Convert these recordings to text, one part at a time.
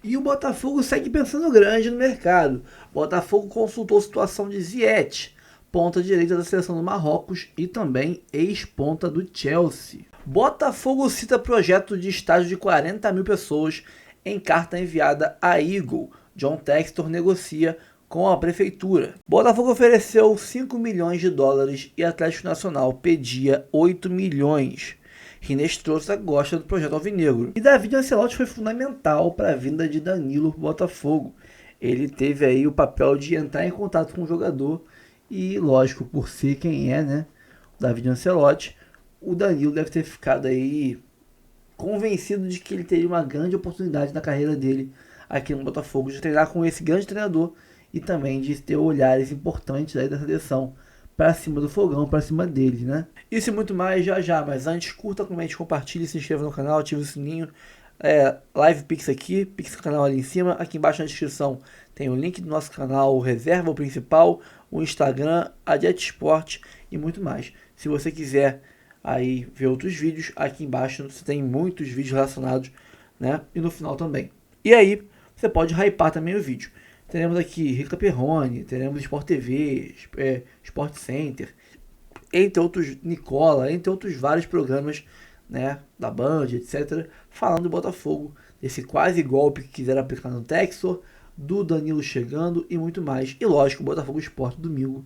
E o Botafogo segue pensando grande no mercado. O Botafogo consultou a situação de Ziyech, ponta direita da seleção do Marrocos e também ex-ponta do Chelsea. Botafogo cita projeto de estádio de 40 mil pessoas em carta enviada à Eagle. John Textor negocia com a prefeitura. Botafogo ofereceu 5 milhões de dólares e Atlético Nacional pedia 8 milhões. Rinestrosa gosta do projeto alvinegro. E David Ancelotti foi fundamental para a vinda de Danilo para o Botafogo. Ele teve aí o papel de entrar em contato com o jogador e, lógico, por ser quem é, né, o David Ancelotti, o Danilo deve ter ficado aí convencido de que ele teria uma grande oportunidade na carreira dele aqui no Botafogo, de treinar com esse grande treinador e também de ter olhares importantes aí da seleção para cima do fogão, para cima deles, né? Isso e muito mais já já, mas antes, curta, comente, compartilhe, se inscreva no canal, ative o sininho. Live Pix aqui, Pix no canal ali em cima. Aqui embaixo na descrição tem o link do nosso canal, o Reserva, o principal, o Instagram, a Jet Sport e muito mais. Se você quiser aí ver outros vídeos, aqui embaixo você tem muitos vídeos relacionados, né? E no final também. E aí, você pode hypar também o vídeo. Teremos aqui Rica Perrone, teremos Sport TV, Sport Center, entre outros, Nicola, entre outros vários programas, né, da Band, etc., falando do Botafogo, desse quase golpe que quiseram aplicar no Textor, do Danilo chegando e muito mais. E lógico, o Botafogo Sport domingo,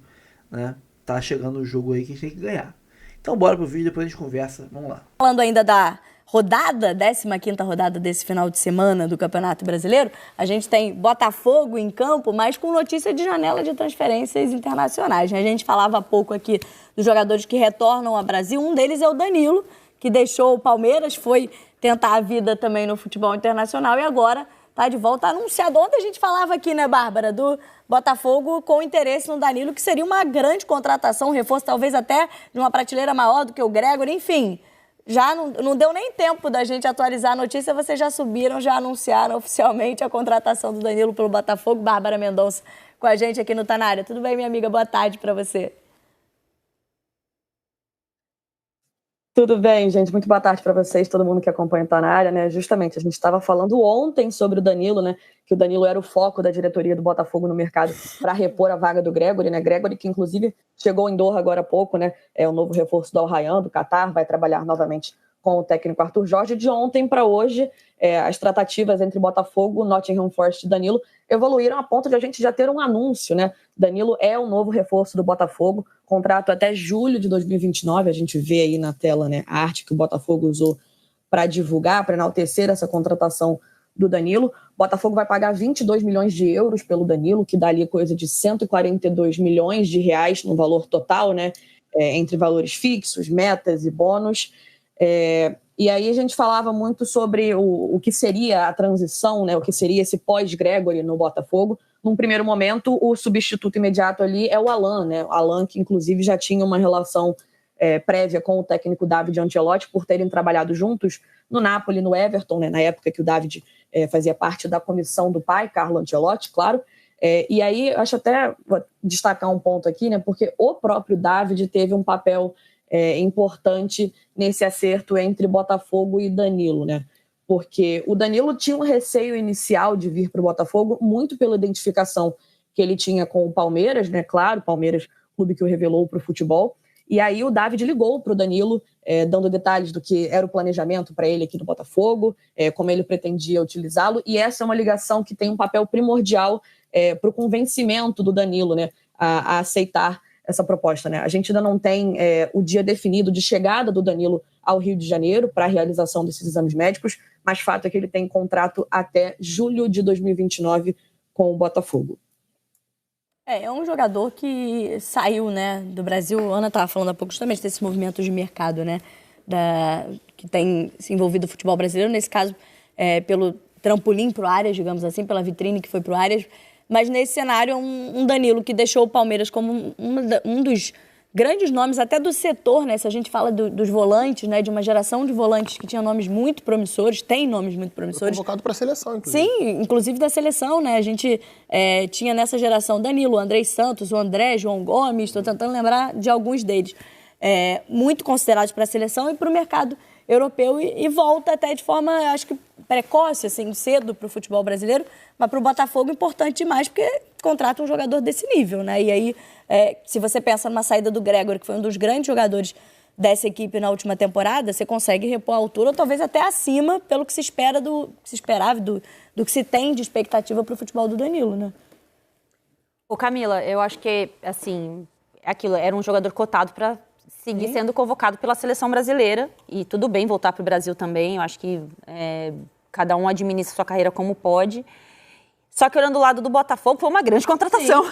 né, tá chegando o jogo aí que a gente tem que ganhar. Então bora pro vídeo, depois a gente conversa, vamos lá. Falando ainda da rodada, 15ª rodada desse final de semana do Campeonato Brasileiro, a gente tem Botafogo em campo, mas com notícia de janela de transferências internacionais. A gente falava há pouco aqui dos jogadores que retornam ao Brasil, um deles é o Danilo, que deixou o Palmeiras, foi tentar a vida também no futebol internacional e agora está de volta anunciado. Ontem a gente falava aqui, né, Bárbara, do Botafogo com interesse no Danilo, que seria uma grande contratação, um reforço talvez até de uma prateleira maior do que o Gregory, enfim. Já não deu nem tempo da gente atualizar a notícia, vocês já subiram, já anunciaram oficialmente a contratação do Danilo pelo Botafogo. Bárbara Mendonça com a gente aqui no Tá Na Área. Tudo bem, minha amiga? Boa tarde para você. Tudo bem, gente. Muito boa tarde para vocês, todo mundo que acompanha o Tá Na Área, né? Justamente, a gente estava falando ontem sobre o Danilo, né? Que o Danilo era o foco da diretoria do Botafogo no mercado para repor a vaga do Gregory, né? Gregory, que inclusive chegou em Doha agora há pouco, né? É o novo reforço do Al Rayyan, do Catar, vai trabalhar novamente com o técnico Arthur Jorge. De ontem para hoje, as tratativas entre Botafogo, Nottingham Forest e Danilo evoluíram a ponto de a gente já ter um anúncio, né? Danilo é o novo reforço do Botafogo, contrato até julho de 2029, a gente vê aí na tela, né, a arte que o Botafogo usou para divulgar, para enaltecer essa contratação do Danilo. O Botafogo vai pagar 22 milhões de euros pelo Danilo, que dá ali coisa de 142 milhões de reais no valor total, né, entre valores fixos, metas e bônus. E aí a gente falava muito sobre o que seria a transição, né, o que seria esse pós-Gregory no Botafogo. Num primeiro momento, o substituto imediato ali é o Alan, né? O Alan, que inclusive já tinha uma relação prévia com o técnico David Ancelotti, por terem trabalhado juntos no Napoli, no Everton, né? Na época que o David fazia parte da comissão do pai, Carlo Ancelotti, claro. E aí, acho até vou destacar um ponto aqui, né? Porque o próprio David teve um papel importante nesse acerto entre Botafogo e Danilo, né? Porque o Danilo tinha um receio inicial de vir para o Botafogo, muito pela identificação que ele tinha com o Palmeiras, né? Claro, Palmeiras, clube que o revelou para o futebol. E aí o David ligou para o Danilo, dando detalhes do que era o planejamento para ele aqui no Botafogo, como ele pretendia utilizá-lo. E essa é uma ligação que tem um papel primordial para o convencimento do Danilo, né? A aceitar essa proposta, né? A gente ainda não tem o dia definido de chegada do Danilo ao Rio de Janeiro para a realização desses exames médicos, mas fato é que ele tem contrato até julho de 2029 com o Botafogo. É um jogador que saiu, né, do Brasil. A Ana estava falando há pouco justamente desse movimento de mercado, né, que tem se envolvido no futebol brasileiro, nesse caso pelo trampolim para o Arias, digamos assim, pela vitrine que foi para o Arias. Mas nesse cenário, um Danilo que deixou o Palmeiras como um dos grandes nomes até do setor, né? Se a gente fala dos volantes, né? De uma geração de volantes que tinha nomes muito promissores, tem nomes muito promissores. Foi convocado para a seleção, inclusive. Sim, inclusive da seleção, né? A gente tinha nessa geração Danilo, Andrei Santos, o André, João Gomes, estou tentando lembrar de alguns deles. Muito considerados para a seleção e para o mercado europeu e volta até de forma, acho que precoce, assim, cedo para o futebol brasileiro, mas para o Botafogo importante demais, porque contrata um jogador desse nível, né? E aí, se você pensa numa saída do Gregóry, que foi um dos grandes jogadores dessa equipe na última temporada, você consegue repor a altura, ou talvez até acima, pelo que se esperava do que se tem de expectativa para o futebol do Danilo, né? Ô Camila, eu acho que, assim, aquilo era um jogador cotado para seguir sendo convocado pela seleção brasileira, e tudo bem voltar para o Brasil também, eu acho que cada um administra sua carreira como pode. Só que olhando do lado do Botafogo, foi uma grande contratação.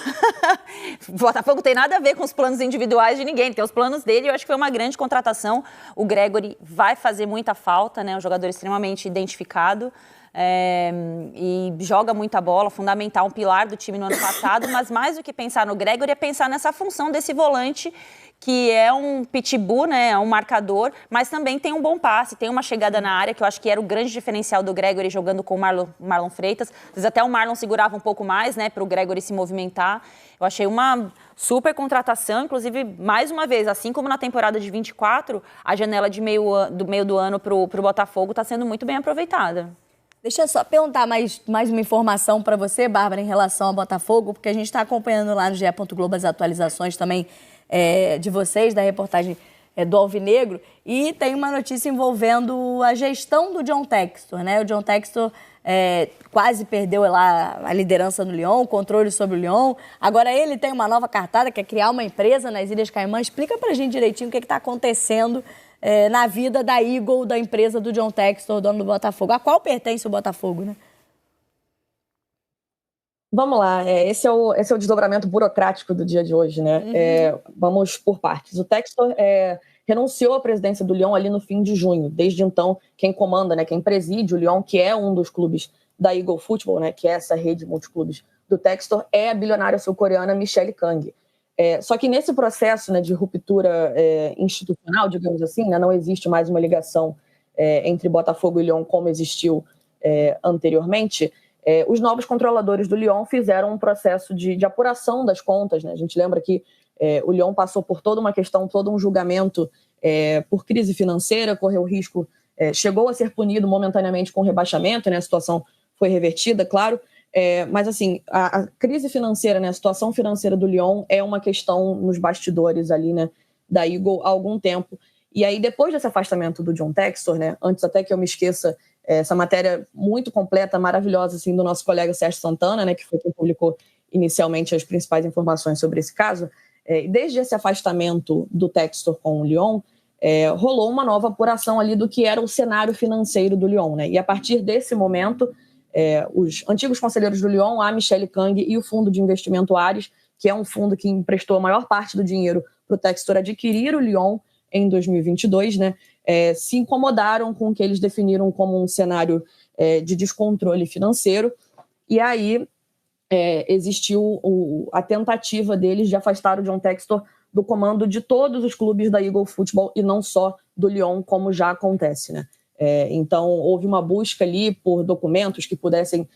O Botafogo tem nada a ver com os planos individuais de ninguém, tem os planos dele, eu acho que foi uma grande contratação. O Gregóry vai fazer muita falta, né? Um jogador extremamente identificado. E joga muita bola, fundamental, um pilar do time no ano passado, mas mais do que pensar no Gregóry é pensar nessa função desse volante, que é um pitbull, né, é um marcador, mas também tem um bom passe, tem uma chegada na área, que eu acho que era o grande diferencial do Gregóry jogando com o Marlon Freitas. Às vezes até o Marlon segurava um pouco mais, né, para o Gregóry se movimentar. Eu achei uma super contratação, inclusive, mais uma vez, assim como na temporada de 24, a janela de meio do ano para o Botafogo está sendo muito bem aproveitada. Deixa eu só perguntar mais uma informação para você, Bárbara, em relação ao Botafogo, porque a gente está acompanhando lá no GE. Globo as atualizações também de vocês, da reportagem do Alvinegro, e tem uma notícia envolvendo a gestão do John Textor, né? O John Textor quase perdeu lá a liderança no Lyon, o controle sobre o Lyon. Agora ele tem uma nova cartada, que é criar uma empresa nas Ilhas Caimã. Explica pra gente direitinho o que está acontecendo na vida da Eagle, da empresa do John Textor, dono do Botafogo. A qual pertence o Botafogo, né? Vamos lá, esse é o desdobramento burocrático do dia de hoje, né? Vamos por partes. O Textor renunciou à presidência do Lyon ali no fim de junho. Desde então, quem comanda, né, quem preside o Lyon, que é um dos clubes da Eagle Football, né, que é essa rede multiclubes do Textor, é a bilionária sul-coreana Michelle Kang. Só que nesse processo, né, de ruptura institucional, digamos assim, né, não existe mais uma ligação entre Botafogo e Lyon como existiu anteriormente. Os novos controladores do Lyon fizeram um processo de apuração das contas, né? A gente lembra que o Lyon passou por toda uma questão, todo um julgamento por crise financeira, correu risco, chegou a ser punido momentaneamente com rebaixamento, né? A situação foi revertida, claro, mas assim, a crise financeira, né? A situação financeira do Lyon é uma questão nos bastidores ali, né, da Eagle há algum tempo. E aí, depois desse afastamento do John Textor, né, antes até que eu me esqueça, essa matéria muito completa, maravilhosa, assim, do nosso colega Sérgio Santana, né, que foi quem publicou inicialmente as principais informações sobre esse caso. Desde esse afastamento do Textor com o Lyon, rolou uma nova apuração ali do que era o cenário financeiro do Lyon, né? E a partir desse momento, os antigos conselheiros do Lyon, a Michelle Kang e o fundo de investimento Ares, que é um fundo que emprestou a maior parte do dinheiro para o Textor adquirir o Lyon em 2022, né, se incomodaram com o que eles definiram como um cenário de descontrole financeiro, e aí existiu a tentativa deles de afastar o John Textor do comando de todos os clubes da Eagle Football e não só do Lyon, como já acontece, né? Então houve uma busca ali por documentos que pudessem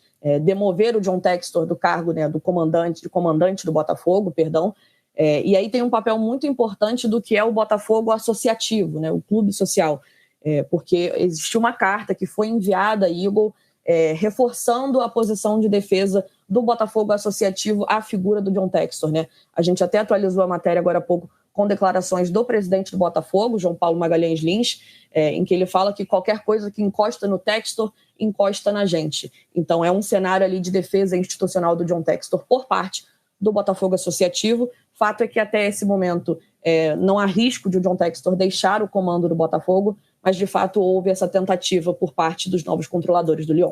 demover o John Textor do cargo, né, de comandante do Botafogo, perdão. E aí tem um papel muito importante do que é o Botafogo associativo, né, o clube social, porque existiu uma carta que foi enviada à Eagle reforçando a posição de defesa do Botafogo associativo à figura do John Textor, né? A gente até atualizou a matéria agora há pouco com declarações do presidente do Botafogo, João Paulo Magalhães Lins, em que ele fala que qualquer coisa que encosta no Textor, encosta na gente. Então é um cenário ali de defesa institucional do John Textor por parte do Botafogo associativo. Fato é que até esse momento não há risco de o John Textor deixar o comando do Botafogo, mas de fato houve essa tentativa por parte dos novos controladores do Lyon.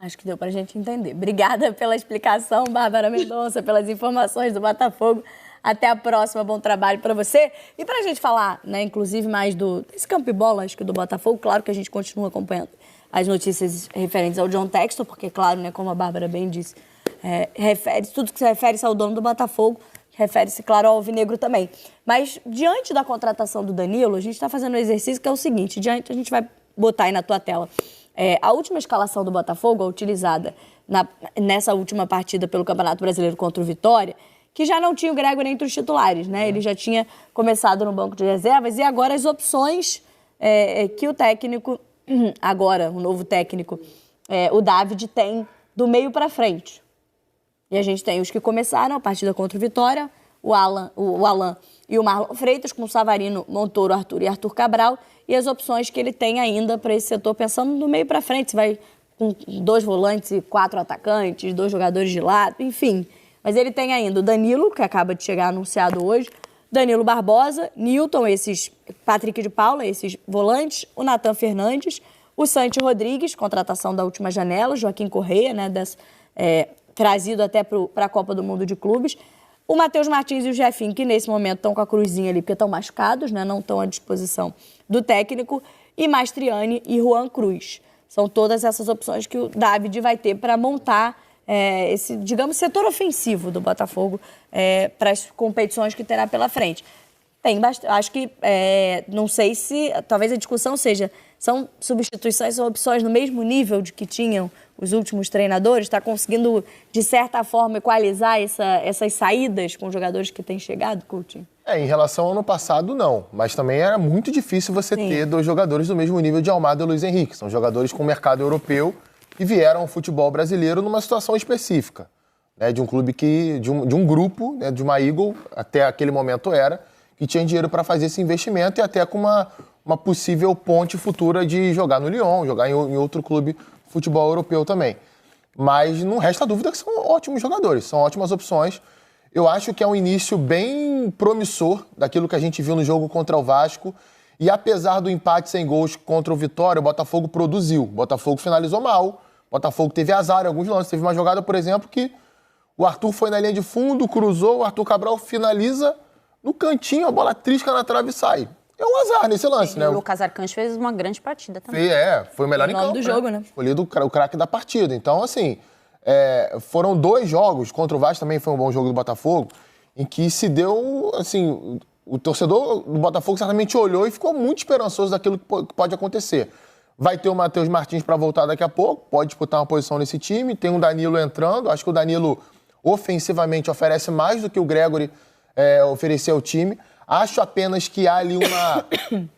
Acho que deu para a gente entender. Obrigada pela explicação, Bárbara Mendonça, pelas informações do Botafogo. Até a próxima, bom trabalho para você. E para a gente falar, né, inclusive mais desse campo e bola, acho que do Botafogo, claro que a gente continua acompanhando as notícias referentes ao John Textor, porque, claro, né, como a Bárbara bem disse, tudo que se refere-se ao dono do Botafogo, refere-se, claro, ao Alvinegro também. Mas, diante da contratação do Danilo, a gente está fazendo um exercício que é o seguinte, a gente vai botar aí na tua tela. A última escalação do Botafogo, utilizada nessa última partida pelo Campeonato Brasileiro contra o Vitória, que já não tinha o Gregóry entre os titulares, né? Ele já tinha começado no banco de reservas e agora as opções que o técnico, agora, o novo técnico, o David, tem do meio para frente. E a gente tem os que começaram a partida contra o Vitória, o Alan e o Marlon Freitas, com o Savarino, Montoro, Arthur e Arthur Cabral, e as opções que ele tem ainda para esse setor, pensando do meio para frente, se vai com 2 volantes e 4 atacantes, 2 jogadores de lado, enfim. Mas ele tem ainda o Danilo, que acaba de chegar anunciado hoje, Danilo Barbosa, Newton, Patrick de Paula, esses volantes, o Nathan Fernandes, o Santi Rodrigues, contratação da última janela, Joaquim Correia, né, trazido até para a Copa do Mundo de Clubes, o Matheus Martins e o Jefinho, que nesse momento estão com a cruzinha ali, porque estão machucados, né, não estão à disposição do técnico, e Mastriani e Juan Cruz. São todas essas opções que o David vai ter para montar esse, digamos, setor ofensivo do Botafogo para as competições que terá pela frente. Acho que, não sei se, talvez a discussão seja, são substituições ou opções no mesmo nível de que tinham os últimos treinadores? Está conseguindo, de certa forma, equalizar essas saídas com os jogadores que têm chegado, Coutinho? Em relação ao ano passado, não. Mas também era muito difícil você ter 2 jogadores do mesmo nível de Almada e Luiz Henrique. São jogadores com mercado europeu que vieram ao futebol brasileiro numa situação específica, né, de um clube de um grupo, né, de uma Eagle, até aquele momento que tinha dinheiro para fazer esse investimento e até com uma possível ponte futura de jogar no Lyon, jogar em outro clube de futebol europeu também. Mas não resta dúvida que são ótimos jogadores, são ótimas opções. Eu acho que é um início bem promissor daquilo que a gente viu no jogo contra o Vasco. E apesar do empate sem gols contra o Vitória, o Botafogo produziu. O Botafogo finalizou mal, o Botafogo teve azar em alguns lances. Teve uma jogada, por exemplo, que o Arthur foi na linha de fundo, cruzou, o Arthur Cabral finaliza no cantinho, a bola trisca na trave e sai. É um azar nesse lance, né? O Lucas Arcanjo fez uma grande partida também. Foi o melhor em campo, do jogo, né? Escolhido o craque da partida. Então, assim, foram 2 jogos, contra o Vasco também foi um bom jogo do Botafogo, em que se deu, assim, o torcedor do Botafogo certamente olhou e ficou muito esperançoso daquilo que pode acontecer. Vai ter o Matheus Martins para voltar daqui a pouco, pode disputar uma posição nesse time, tem o Danilo entrando, acho que o Danilo ofensivamente oferece mais do que o Gregori oferecer ao time. Acho apenas que há ali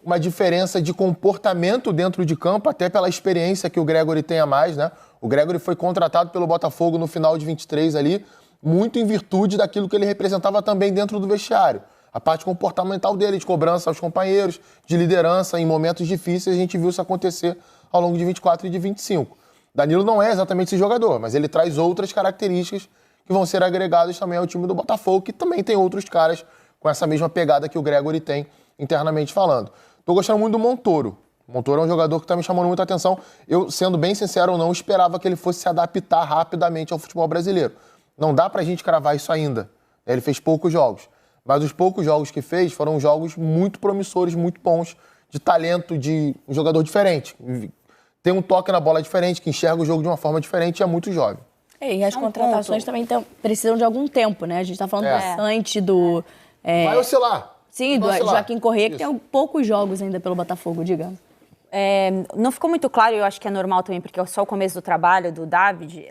uma diferença de comportamento dentro de campo, até pela experiência que o Gregori tem a mais, né? O Gregori foi contratado pelo Botafogo no final de 23 ali, muito em virtude daquilo que ele representava também dentro do vestiário. A parte comportamental dele, de cobrança aos companheiros, de liderança em momentos difíceis, a gente viu isso acontecer ao longo de 24 e de 25. Danilo não é exatamente esse jogador, mas ele traz outras características que vão ser agregadas também ao time do Botafogo, que também tem outros caras com essa mesma pegada que o Gregori tem, internamente falando. Tô gostando muito do Montoro. O Montoro é um jogador que tá me chamando muita atenção. Eu, sendo bem sincero, não esperava que ele fosse se adaptar rapidamente ao futebol brasileiro. Não dá pra gente cravar isso ainda. Ele fez poucos jogos. Mas os poucos jogos que fez foram jogos muito promissores, muito bons, de talento, de um jogador diferente. Tem um toque na bola diferente, que enxerga o jogo de uma forma diferente e é muito jovem. E as contratações também precisam de algum tempo, né? A gente tá falando bastante do... Vai oscilar. Sim, do Joaquim Correia, que tem poucos jogos ainda pelo Botafogo, digamos. Não ficou muito claro, eu acho que é normal também, porque é só o começo do trabalho do David,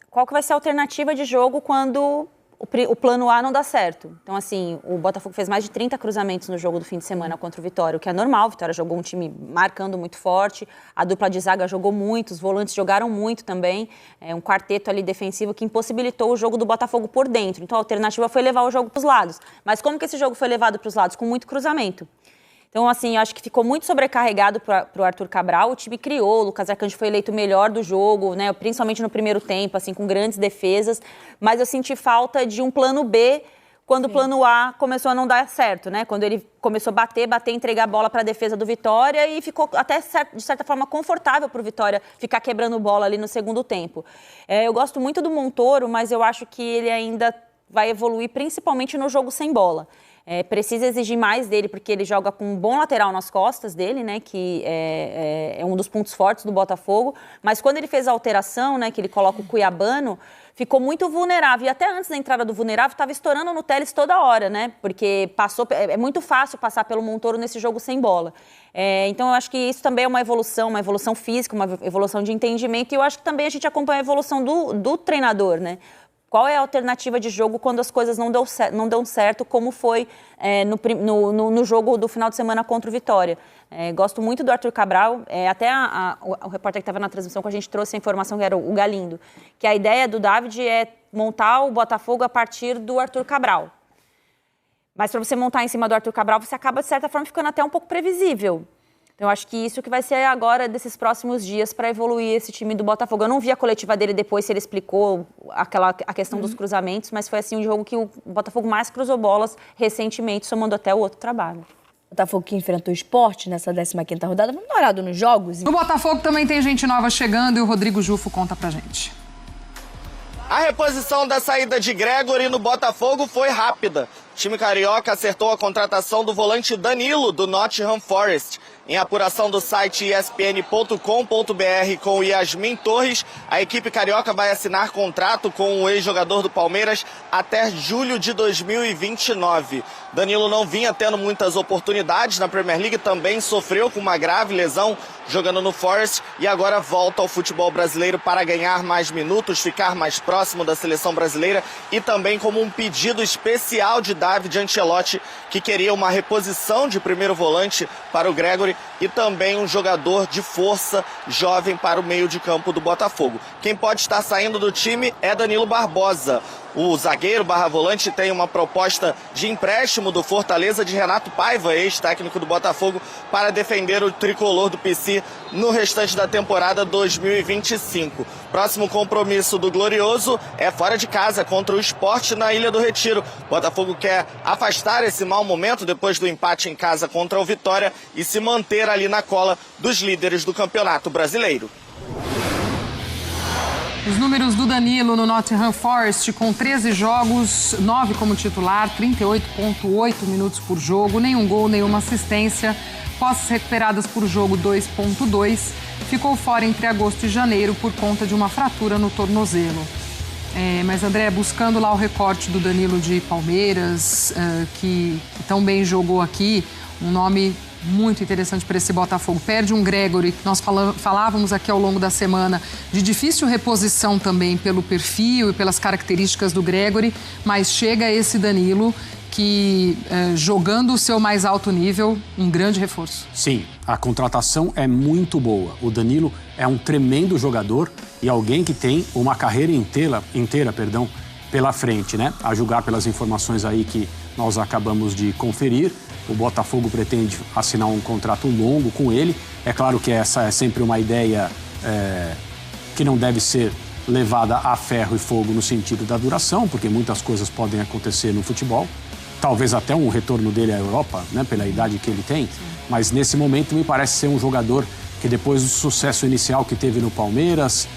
qual que vai ser a alternativa de jogo quando o plano A não dá certo. Então, assim, o Botafogo fez mais de 30 cruzamentos no jogo do fim de semana contra o Vitória, o que é normal. O Vitória jogou um time marcando muito forte, a dupla de zaga jogou muito, os volantes jogaram muito também, um quarteto ali defensivo que impossibilitou o jogo do Botafogo por dentro. Então, a alternativa foi levar o jogo para os lados. Mas como que esse jogo foi levado para os lados? Com muito cruzamento. Então, assim, acho que ficou muito sobrecarregado para o Arthur Cabral. O time criou, o Lucas Arcanjo foi eleito o melhor do jogo, né? Principalmente no primeiro tempo, assim, com grandes defesas. Mas eu senti falta de um plano B quando o plano A começou a não dar certo, né? Quando ele começou a bater, entregar a bola para a defesa do Vitória e ficou até, de certa forma, confortável para o Vitória ficar quebrando bola ali no segundo tempo. Eu gosto muito do Montoro, mas eu acho que ele ainda vai evoluir principalmente no jogo sem bola. Precisa exigir mais dele, porque ele joga com um bom lateral nas costas dele, né, que é um dos pontos fortes do Botafogo, mas quando ele fez a alteração, né, que ele coloca o Cuiabano, ficou muito vulnerável, e até antes da entrada do vulnerável, estava estourando no Telles toda hora, né, porque é muito fácil passar pelo Montoro nesse jogo sem bola. Então eu acho que isso também é uma evolução física, uma evolução de entendimento, e eu acho que também a gente acompanha a evolução do treinador, né. Qual é a alternativa de jogo quando as coisas não dão certo, como foi no jogo do final de semana contra o Vitória? Gosto muito do Arthur Cabral, até o repórter que estava na transmissão com a gente trouxe a informação que era o Galindo, que a ideia do David é montar o Botafogo a partir do Arthur Cabral. Mas para você montar em cima do Arthur Cabral, você acaba, de certa forma, ficando até um pouco previsível. Então, eu acho que isso que vai ser agora desses próximos dias para evoluir esse time do Botafogo. Eu não vi a coletiva dele depois, se ele explicou a questão dos cruzamentos, mas foi assim um jogo que o Botafogo mais cruzou bolas recentemente, somando até o outro trabalho. O Botafogo que enfrentou o Sport nessa 15ª rodada. Vamos dar uma olhada nos jogos? No Botafogo também tem gente nova chegando e o Rodrigo Jufo conta pra gente. A reposição da saída de Gregory no Botafogo foi rápida. O time carioca acertou a contratação do volante Danilo, do Nottingham Forest. Em apuração do site espn.com.br com o Yasmin Torres, a equipe carioca vai assinar contrato com o ex-jogador do Palmeiras até julho de 2029. Danilo não vinha tendo muitas oportunidades na Premier League, também sofreu com uma grave lesão jogando no Forest e agora volta ao futebol brasileiro para ganhar mais minutos, ficar mais próximo da seleção brasileira e também como um pedido especial de David Ancelotti, que queria uma reposição de primeiro volante para o Gregory e também um jogador de força jovem para o meio de campo do Botafogo. Quem pode estar saindo do time é Danilo Barbosa. O zagueiro /volante tem uma proposta de empréstimo do Fortaleza de Renato Paiva, ex-técnico do Botafogo, para defender o tricolor do PC no restante da temporada 2025. Próximo compromisso do Glorioso é fora de casa contra o Sport na Ilha do Retiro. O Botafogo quer afastar esse mau momento depois do empate em casa contra o Vitória e se manter ali na cola dos líderes do Campeonato Brasileiro. Os números do Danilo no Nottingham Forest, com 13 jogos, 9 como titular, 38,8 minutos por jogo, nenhum gol, nenhuma assistência, posses recuperadas por jogo 2,2, ficou fora entre agosto e janeiro por conta de uma fratura no tornozelo. Mas, André, buscando lá o recorte do Danilo de Palmeiras, que tão bem jogou aqui, um nome muito interessante para esse Botafogo. Perde um Gregory, que nós falávamos aqui ao longo da semana, de difícil reposição também pelo perfil e pelas características do Gregory, mas chega esse Danilo que, jogando o seu mais alto nível, um grande reforço. Sim, a contratação é muito boa. O Danilo é um tremendo jogador e alguém que tem uma carreira inteira, pela frente, né? A julgar pelas informações aí que nós acabamos de conferir. O Botafogo pretende assinar um contrato longo com ele. É claro que essa é sempre uma ideia que não deve ser levada a ferro e fogo no sentido da duração, porque muitas coisas podem acontecer no futebol. Talvez até um retorno dele à Europa, né, pela idade que ele tem. Mas nesse momento me parece ser um jogador que depois do sucesso inicial que teve no Palmeiras,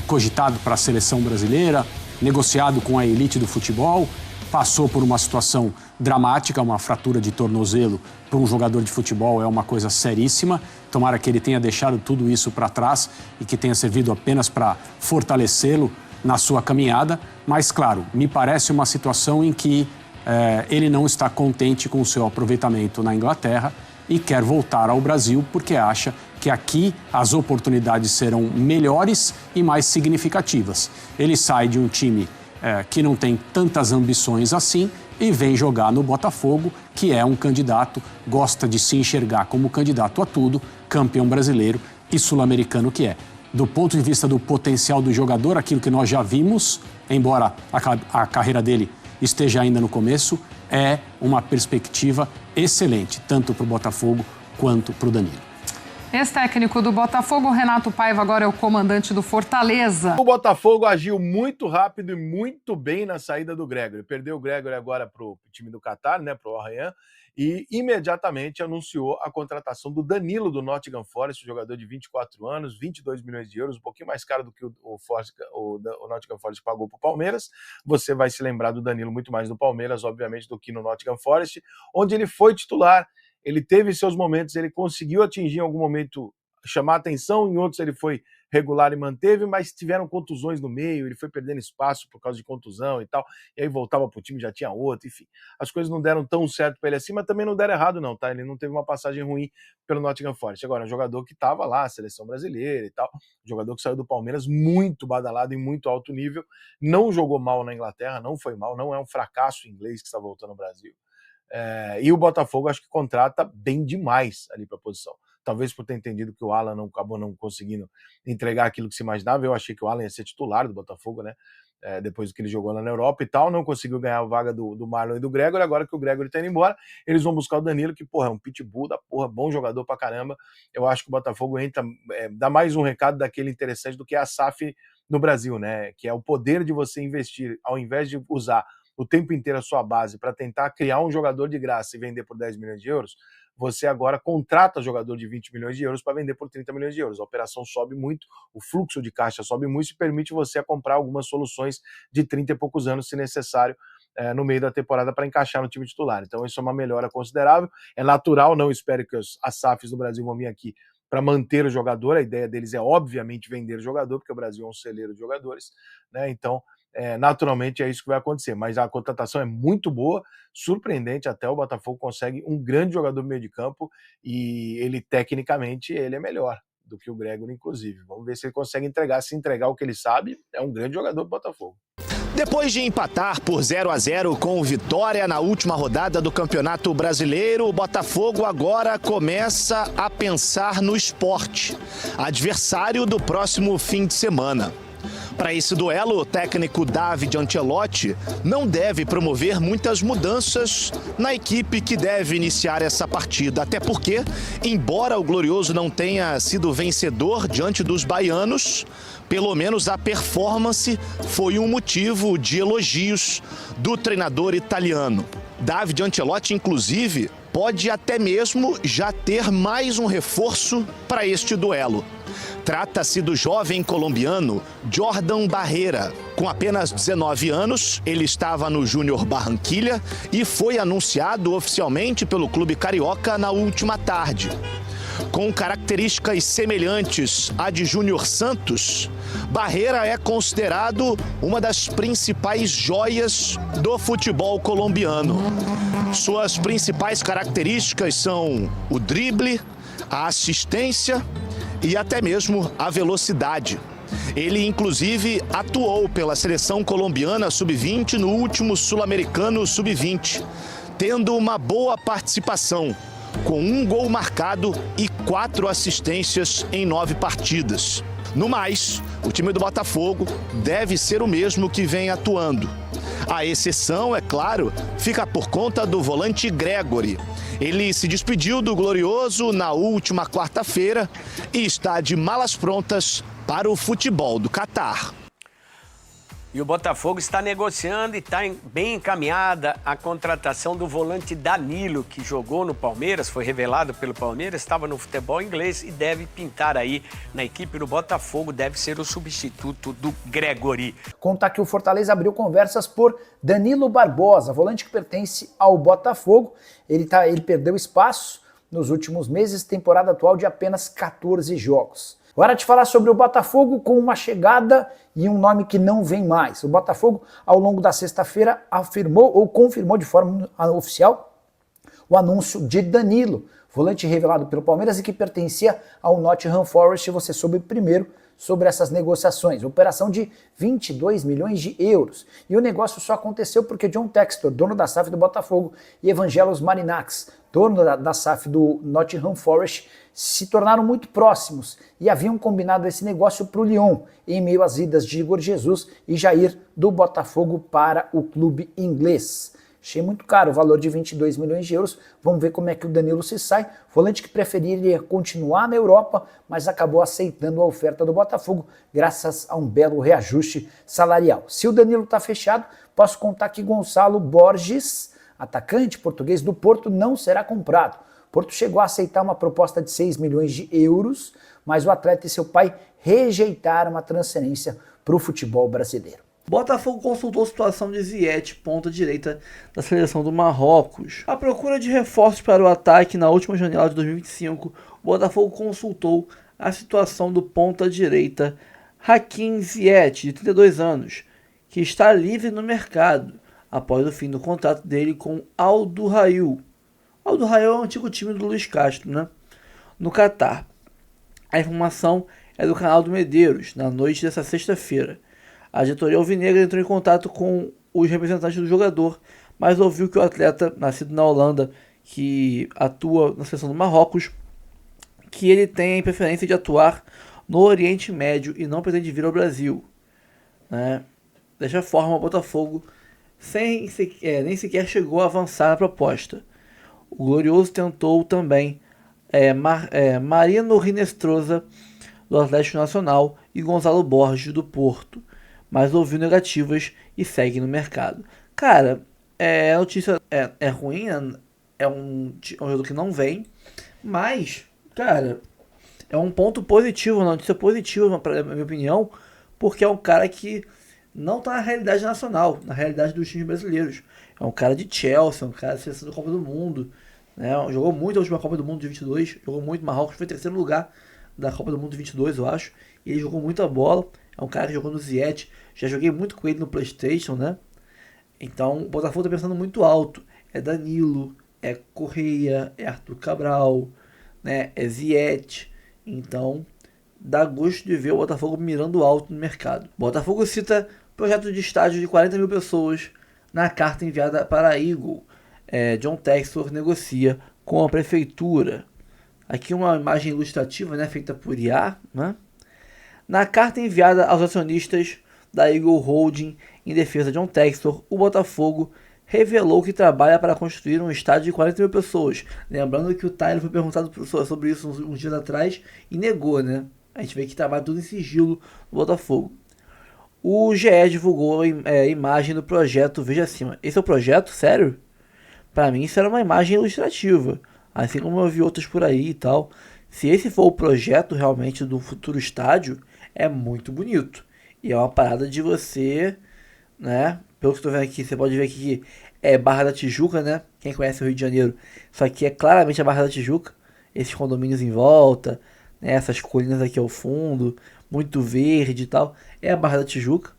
cogitado para a seleção brasileira, negociado com a elite do futebol, passou por uma situação dramática, uma fratura de tornozelo para um jogador de futebol é uma coisa seríssima. Tomara que ele tenha deixado tudo isso para trás e que tenha servido apenas para fortalecê-lo na sua caminhada. Mas, claro, me parece uma situação em que ele não está contente com o seu aproveitamento na Inglaterra e quer voltar ao Brasil porque acha que aqui as oportunidades serão melhores e mais significativas. Ele sai de um time que não tem tantas ambições assim e vem jogar no Botafogo, que é um candidato, gosta de se enxergar como candidato a tudo, campeão brasileiro e sul-americano que é. Do ponto de vista do potencial do jogador, aquilo que nós já vimos, embora a carreira dele esteja ainda no começo, é uma perspectiva excelente, tanto para o Botafogo quanto para o Danilo. Ex-técnico do Botafogo, Renato Paiva, agora é o comandante do Fortaleza. O Botafogo agiu muito rápido e muito bem na saída do Gregory. Perdeu o Gregory agora para o time do Qatar, né, para o Al-Rayyan, e imediatamente anunciou a contratação do Danilo do Nottingham Forest, jogador de 24 anos, 22 milhões de euros, um pouquinho mais caro do que o Nottingham Forest pagou para o Palmeiras. Você vai se lembrar do Danilo muito mais no Palmeiras, obviamente, do que no Nottingham Forest, onde ele foi titular. Ele teve seus momentos, ele conseguiu atingir em algum momento, chamar atenção, em outros ele foi regular e manteve, mas tiveram contusões no meio, ele foi perdendo espaço por causa de contusão e tal, e aí voltava pro time, já tinha outro, enfim. As coisas não deram tão certo para ele assim, mas também não deram errado não, tá? Ele não teve uma passagem ruim pelo Nottingham Forest. Agora, um jogador que estava lá, seleção brasileira e tal, um jogador que saiu do Palmeiras muito badalado em muito alto nível, não jogou mal na Inglaterra, não foi mal, não é um fracasso inglês que está voltando ao Brasil. E o Botafogo acho que contrata bem demais ali para a posição. Talvez por ter entendido que o Alan acabou não conseguindo entregar aquilo que se imaginava. Eu achei que o Alan ia ser titular do Botafogo, né? Depois do que ele jogou lá na Europa e tal, não conseguiu ganhar a vaga do Marlon e do Gregory. Agora que o Gregory tá indo embora, eles vão buscar o Danilo, que, porra, é um pitbull da porra, bom jogador pra caramba. Eu acho que o Botafogo entra, dá mais um recado daquele interessante do que a SAF no Brasil, né? Que é o poder de você investir, ao invés de usar o tempo inteiro a sua base para tentar criar um jogador de graça e vender por 10 milhões de euros, você agora contrata jogador de 20 milhões de euros para vender por 30 milhões de euros. A operação sobe muito, o fluxo de caixa sobe muito e permite você comprar algumas soluções de 30 e poucos anos, se necessário, no meio da temporada para encaixar no time titular. Então isso é uma melhora considerável. É natural, não espere que as SAFs do Brasil vão vir aqui para manter o jogador. A ideia deles é, obviamente, vender o jogador, porque o Brasil é um celeiro de jogadores, né? Então, naturalmente é isso que vai acontecer, mas a contratação é muito boa, surpreendente até. O Botafogo consegue um grande jogador no meio de campo e ele, tecnicamente, ele é melhor do que o Gregory, inclusive. Vamos ver se ele consegue se entregar o que ele sabe. É um grande jogador do Botafogo. Depois de empatar por 0-0 com o Vitória na última rodada do Campeonato Brasileiro, o Botafogo agora começa a pensar no Sport, adversário do próximo fim de semana. Para esse duelo, o técnico David Ancelotti não deve promover muitas mudanças na equipe que deve iniciar essa partida. Até porque, embora o Glorioso não tenha sido vencedor diante dos baianos, pelo menos a performance foi um motivo de elogios do treinador italiano. David Ancelotti, inclusive, pode até mesmo já ter mais um reforço para este duelo. Trata-se do jovem colombiano Jordan Barreira. Com apenas 19 anos, ele estava no Júnior Barranquilla e foi anunciado oficialmente pelo clube carioca na última tarde. Com características semelhantes à de Júnior Santos, Barreira é considerado uma das principais joias do futebol colombiano. Suas principais características são o drible, a assistência e até mesmo a velocidade. Ele, inclusive, atuou pela seleção colombiana sub-20 no último Sul-Americano sub-20, tendo uma boa participação, com 1 gol marcado e 4 assistências em 9 partidas. No mais, o time do Botafogo deve ser o mesmo que vem atuando. A exceção, é claro, fica por conta do volante Gregory. Ele se despediu do Glorioso na última quarta-feira e está de malas prontas para o futebol do Catar. E o Botafogo está negociando e está bem encaminhada a contratação do volante Danilo, que jogou no Palmeiras, foi revelado pelo Palmeiras, estava no futebol inglês e deve pintar aí na equipe do Botafogo, deve ser o substituto do Gregory. Contar que o Fortaleza abriu conversas por Danilo Barbosa, volante que pertence ao Botafogo. Ele perdeu espaço nos últimos meses, temporada atual de apenas 14 jogos. Agora de falar sobre o Botafogo com uma chegada e um nome que não vem mais. O Botafogo, ao longo da sexta-feira, afirmou ou confirmou de forma oficial o anúncio de Danilo, volante revelado pelo Palmeiras e que pertencia ao Nottingham Forest. Você soube primeiro sobre essas negociações. Operação de 22 milhões de euros. E o negócio só aconteceu porque John Textor, dono da SAF do Botafogo, e Evangelos Marinax, dono da SAF do Nottingham Forest, se tornaram muito próximos e haviam combinado esse negócio para o Lyon, em meio às idas de Igor Jesus e Jair do Botafogo para o clube inglês. Achei muito caro o valor de 22 milhões de euros. Vamos ver como é que o Danilo se sai. Volante que preferiria continuar na Europa, mas acabou aceitando a oferta do Botafogo graças a um belo reajuste salarial. Se o Danilo está fechado, posso contar que Gonçalo Borges, atacante português do Porto, não será comprado. O Porto chegou a aceitar uma proposta de 6 milhões de euros, mas o atleta e seu pai rejeitaram a transferência para o futebol brasileiro. Botafogo consultou a situação de Ziyech, ponta direita da seleção do Marrocos. À procura de reforços para o ataque na última janela de 2025, o Botafogo consultou a situação do ponta direita Hakim Ziyech, de 32 anos, que está livre no mercado após o fim do contrato dele com Al Duhail. Al Duhail é o antigo time do Luiz Castro, né? No Catar. A informação é do canal do Medeiros, na noite dessa sexta-feira. A diretoria alvinegra entrou em contato com os representantes do jogador mas ouviu que o atleta, nascido na Holanda, que atua na seleção do Marrocos, que ele tem a preferência de atuar no Oriente Médio e não pretende vir ao Brasil, né? Dessa forma, o Botafogo nem sequer chegou a avançar na proposta. O Glorioso tentou também Marino Rinestrosa, do Atlético Nacional, e Gonzalo Borges, do Porto, mas ouviu negativas e segue no mercado. Cara, a notícia é ruim, né? É um jogador que não vem, mas, cara, é um ponto positivo, uma notícia positiva, na minha opinião, porque é um cara que não está na realidade nacional, na realidade dos times brasileiros. É um cara de Chelsea, um cara de seleção da Copa do Mundo, né? Jogou muito a última Copa do Mundo de 22, jogou muito Marrocos, foi terceiro lugar da Copa do Mundo de 22, eu acho. E ele jogou muita bola, é um cara que jogou no Ziyech, já joguei muito com ele no PlayStation, né? Então o Botafogo está pensando muito alto. É Danilo, é Correia, é Arthur Cabral, né? É Ziyech. Então dá gosto de ver o Botafogo mirando alto no mercado. O Botafogo cita projeto de estádio de 40 mil pessoas na carta enviada para a Eagle. John Textor negocia com a prefeitura. Aqui uma imagem ilustrativa, né, feita por IA, né? Na carta enviada aos acionistas da Eagle Holding em defesa de John Textor, o Botafogo revelou que trabalha para construir um estádio de 40 mil pessoas. Lembrando que o Tyler foi perguntado sobre isso uns dias atrás e negou, né? A gente vê que trabalha tudo em sigilo no Botafogo. O GE divulgou a imagem do projeto Veja Acima. Esse é o projeto? Sério? Para mim isso era uma imagem ilustrativa, assim como eu vi outros por aí e tal. Se esse for o projeto realmente do futuro estádio, é muito bonito. E é uma parada de você, né? Pelo que estou vendo aqui, você pode ver aqui que é Barra da Tijuca, né? Quem conhece o Rio de Janeiro, isso aqui é claramente a Barra da Tijuca. Esses condomínios em volta, né? Essas colinas aqui ao fundo, muito verde e tal. É a Barra da Tijuca.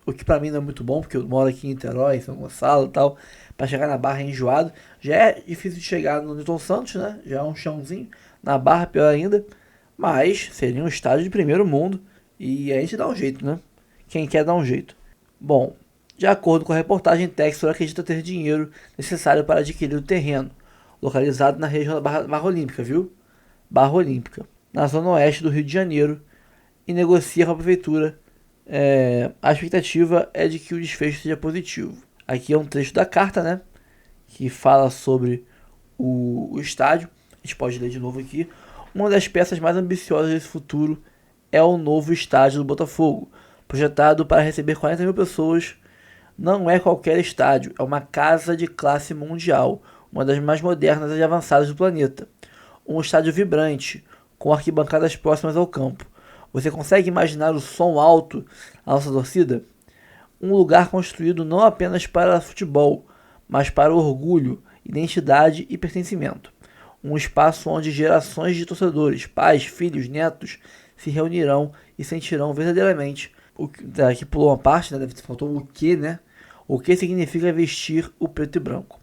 O que pra mim não é muito bom, porque eu moro aqui em Niterói, em São Gonçalo e tal. Pra chegar na Barra é enjoado. Já é difícil de chegar no Newton Santos, né? Já é um chãozinho. Na Barra, pior ainda. Mas seria um estádio de primeiro mundo. E a gente dá um jeito, né? Quem quer dá um jeito. Bom, de acordo com a reportagem, Textor acredita ter dinheiro necessário para adquirir o terreno, localizado na região da Barra Olímpica, viu? Barra Olímpica, na zona oeste do Rio de Janeiro, e negocia com a prefeitura. A expectativa é de que o desfecho seja positivo. Aqui é um trecho da carta, né? Que fala sobre o estádio. A gente pode ler de novo aqui. Uma das peças mais ambiciosas desse futuro é o novo estádio do Botafogo, projetado para receber 40 mil pessoas. Não é qualquer estádio, é uma casa de classe mundial, uma das mais modernas e avançadas do planeta. Um estádio vibrante, com arquibancadas próximas ao campo. Você consegue imaginar o som alto da nossa torcida? Um lugar construído não apenas para futebol, mas para orgulho, identidade e pertencimento. Um espaço onde gerações de torcedores, pais, filhos, netos, se reunirão e sentirão verdadeiramente aqui pulou uma parte, né? Faltou o que, né? O que significa vestir o preto e branco.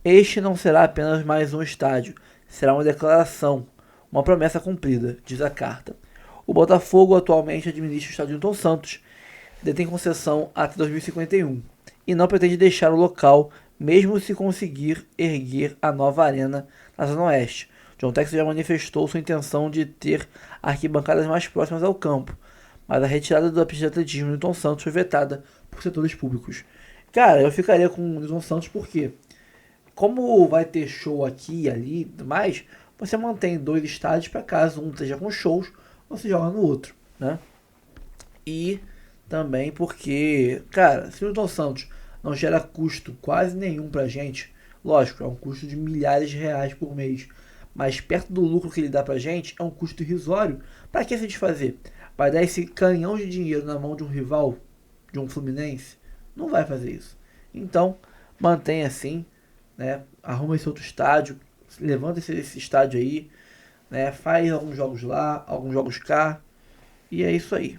Este não será apenas mais um estádio, será uma declaração, uma promessa cumprida, diz a carta. O Botafogo atualmente administra o estádio Newton Santos, detém concessão até 2051 e não pretende deixar o local, mesmo se conseguir erguer a nova arena na Zona Oeste. John Textor já manifestou sua intenção de ter arquibancadas mais próximas ao campo, mas a retirada da pista de atletismo Newton Santos foi vetada por setores públicos. Cara, eu ficaria com o Newton Santos porque, como vai ter show aqui e ali e tudo mais, você mantém dois estádios para caso um esteja com shows, você joga no outro, né? E também porque, cara, se o Newton Santos não gera custo quase nenhum pra gente, lógico, é um custo de milhares de reais por mês, mas perto do lucro que ele dá pra gente, é um custo irrisório. Pra que a gente fazer? Vai dar esse canhão de dinheiro na mão de um rival, de um Fluminense? Não vai fazer isso. Então, mantém assim, né? Arruma esse outro estádio, levanta esse estádio aí, né? Faz alguns jogos lá, alguns jogos cá, e é isso aí.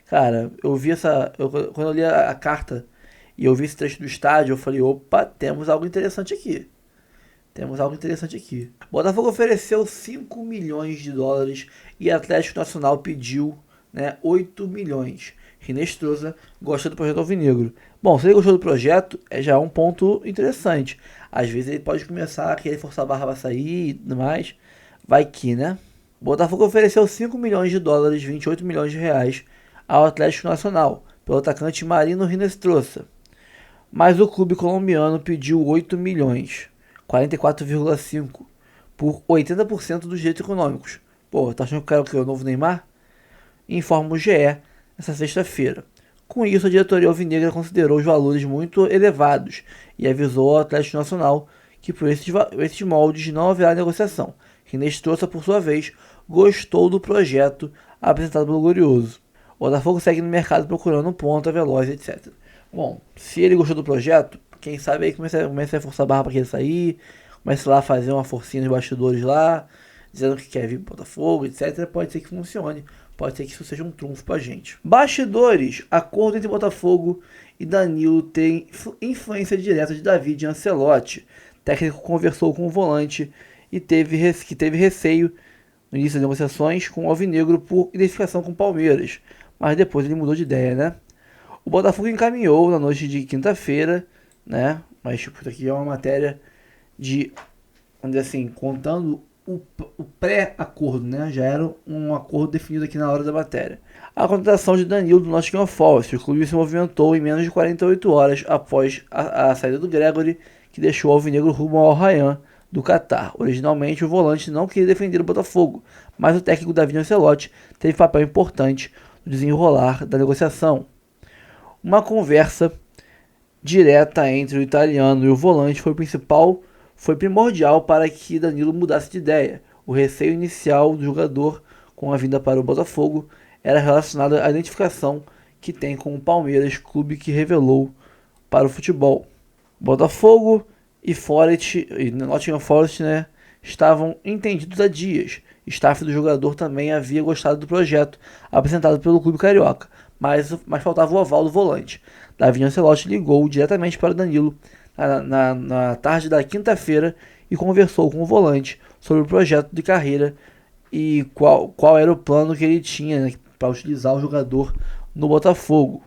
Cara, quando eu li a carta e eu vi esse trecho do estádio, eu falei, opa, temos algo interessante aqui. Temos algo interessante aqui. Botafogo ofereceu 5 milhões de dólares e Atlético Nacional pediu, né, 8 milhões. Rinestrosa gosta do projeto alvinegro. Bom, se ele gostou do projeto, já é um ponto interessante. Às vezes ele pode começar a querer forçar a barra para sair e tudo mais. Vai que, né? O Botafogo ofereceu 5 milhões de dólares, 28 milhões de reais, ao Atlético Nacional, pelo atacante Marino Rinestrosa. Mas o clube colombiano pediu 8 milhões, 44,5, por 80% dos direitos econômicos. Pô, tá achando que o cara é o novo Neymar? Informa o GE nessa sexta-feira. Com isso, a diretoria alvinegra considerou os valores muito elevados e avisou ao Atlético Nacional que por esses moldes não haverá negociação. Rinestrosa, por sua vez, gostou do projeto apresentado pelo Glorioso. O Botafogo segue no mercado procurando um ponta, veloz, etc. Bom, se ele gostou do projeto, quem sabe aí começa a forçar a barra para que ele sair, começa lá a fazer uma forcinha nos bastidores lá, dizendo que quer vir pro Botafogo, etc. Pode ser que funcione, pode ser que isso seja um trunfo pra gente. Bastidores, acordo entre Botafogo e Danilo tem influência direta de David Ancelotti. O técnico conversou com o volante e teve receio no início das negociações com o alvinegro por identificação com o Palmeiras, mas depois ele mudou de ideia, né? O Botafogo encaminhou na noite de quinta-feira, né? Mas tipo, isso aqui é uma matéria de, vamos dizer assim, contando o pré-acordo, né? Já era um acordo definido aqui na hora da matéria. A contratação de Danilo do Nottingham Forest. O clube se movimentou em menos de 48 horas após a saída do Gregory, que deixou o alvinegro rumo ao Al-Rayyan do Catar. Originalmente, o volante não queria defender o Botafogo, mas o técnico David Ancelotti teve papel importante no desenrolar da negociação. Uma conversa direta entre o italiano e o volante foi primordial para que Danilo mudasse de ideia. O receio inicial do jogador com a vinda para o Botafogo era relacionado à identificação que tem com o Palmeiras, clube que revelou para o futebol. Botafogo e Nottingham Forest, né, estavam entendidos há dias. Staff do jogador também havia gostado do projeto apresentado pelo clube carioca, mas faltava o aval do volante. David Ancelotti ligou diretamente para Danilo na tarde da quinta-feira e conversou com o volante sobre o projeto de carreira e qual era o plano que ele tinha, né, para utilizar o jogador no Botafogo.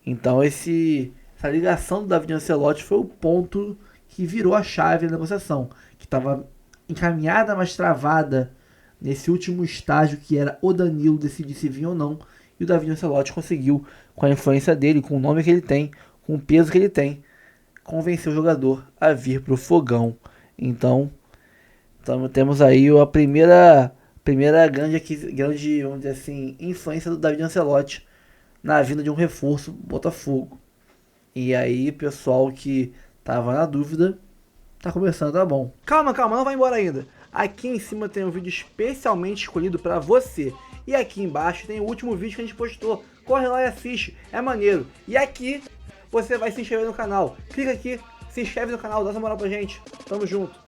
Então essa ligação do David Ancelotti foi o ponto que virou a chave da negociação, que estava encaminhada, mas travada nesse último estágio, que era o Danilo decidir se vinha ou não, e o David Ancelotti conseguiu, com a influência dele, com o nome que ele tem, com o peso que ele tem, convencer o jogador a vir para o Fogão. Então temos aí a primeira grande, vamos dizer assim, influência do David Ancelotti na vinda de um reforço Botafogo. E aí, pessoal que tava na dúvida, tá começando, tá bom. Calma, não vai embora ainda. Aqui em cima tem um vídeo especialmente escolhido para você. E aqui embaixo tem o último vídeo que a gente postou. Corre lá e assiste, é maneiro. E aqui você vai se inscrever no canal. Clica aqui, se inscreve no canal, dá essa moral pra gente. Tamo junto.